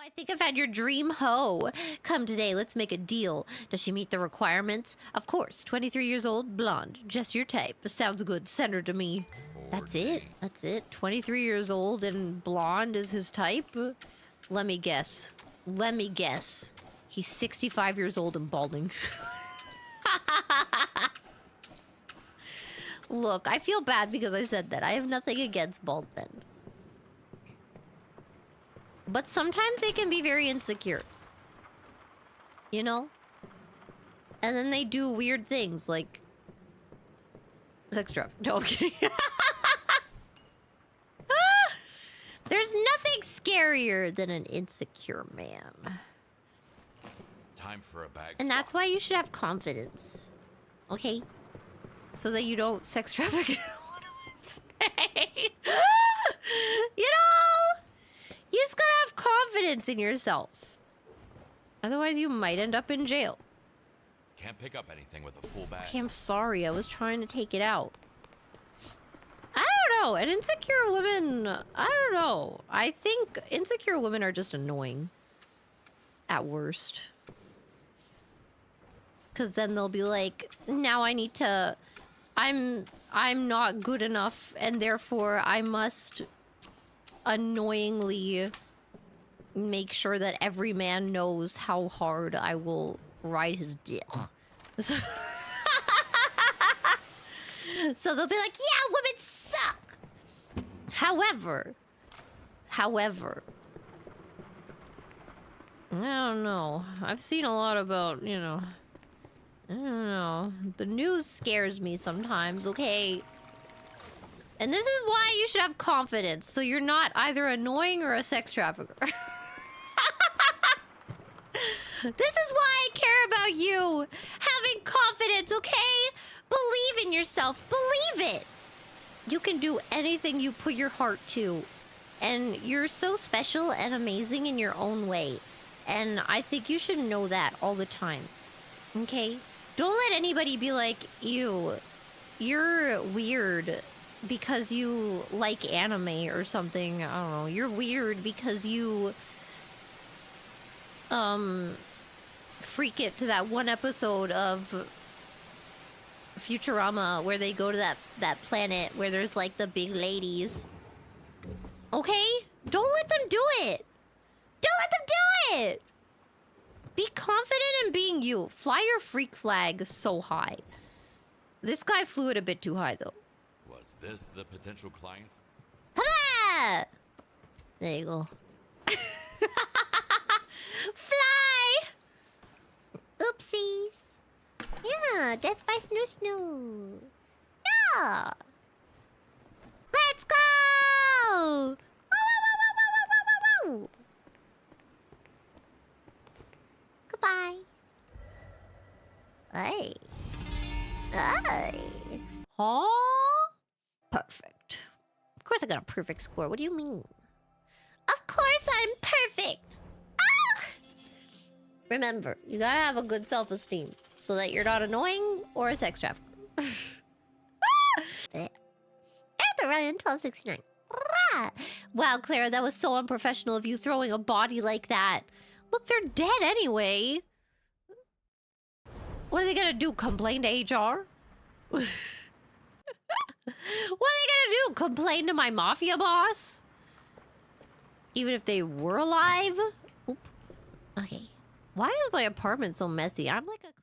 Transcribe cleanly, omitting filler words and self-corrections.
I think I've had your dream hoe. Come today, let's make a deal. Does she meet the requirements? Of course, 23 years old, blonde, just your type. Sounds good, send her to me. That's it, that's it. 23 years old and blonde is his type? Let me guess. Let me guess. He's 65 years old and balding. Look, I feel bad because I said that. I have nothing against bald men. But sometimes they can be very insecure. You know? And then they do weird things like... sex drive. No, I'm kidding. There's nothing scarier than an insecure man. Time for a bag. And that's why you should have confidence. Okay? So that you don't sex traffic. What do I say? You know? You just gotta have confidence in yourself. Otherwise, you might end up in jail. Can't pick up anything with a full bag. Okay, I'm sorry. I was trying to take it out. I don't know. An insecure woman... I don't know. I think insecure women are just annoying. At worst. Because then they'll be like, now I need to... I'm not good enough, and therefore I must annoyingly make sure that every man knows how hard I will ride his dick. So they'll be like, yeah, women suck! However, I don't know. I've seen a lot about, you know... I don't know. The news scares me sometimes, okay? And this is why you should have confidence, so you're not either annoying or a sex trafficker. This is why I care about you! Having confidence, okay? Believe in yourself. Believe it! You can do anything you put your heart to. And you're so special and amazing in your own way. And I think you should know that all the time. Okay? Don't let anybody be like, ew, you're weird because you like anime or something. I don't know. You're weird because you, freak it to that one episode of Futurama where they go to that planet where there's like the big ladies. Okay? Don't let them do it. Don't let them do it. Be confident in being you. Fly your freak flag so high. This guy flew it a bit too high, though. Was this the potential client? Ha! There you go. Fly! Oopsies. Yeah, death by snoo snoo. Yeah. Let's go! Woo! Goodbye. Hey. Hey. Huh? Perfect. Of course I got a perfect score. What do you mean? Of course I'm perfect. Ah! Remember, you gotta have a good self-esteem so that you're not annoying or a sex trafficker. Arthur Ryan 1269. Wow, Clara, that was so unprofessional of you throwing a body like that. Look, they're dead anyway. What are they gonna do? Complain to HR? What are they gonna do? Complain to my mafia boss? Even if they were alive? Oop. Okay. Why is my apartment so messy? I'm like a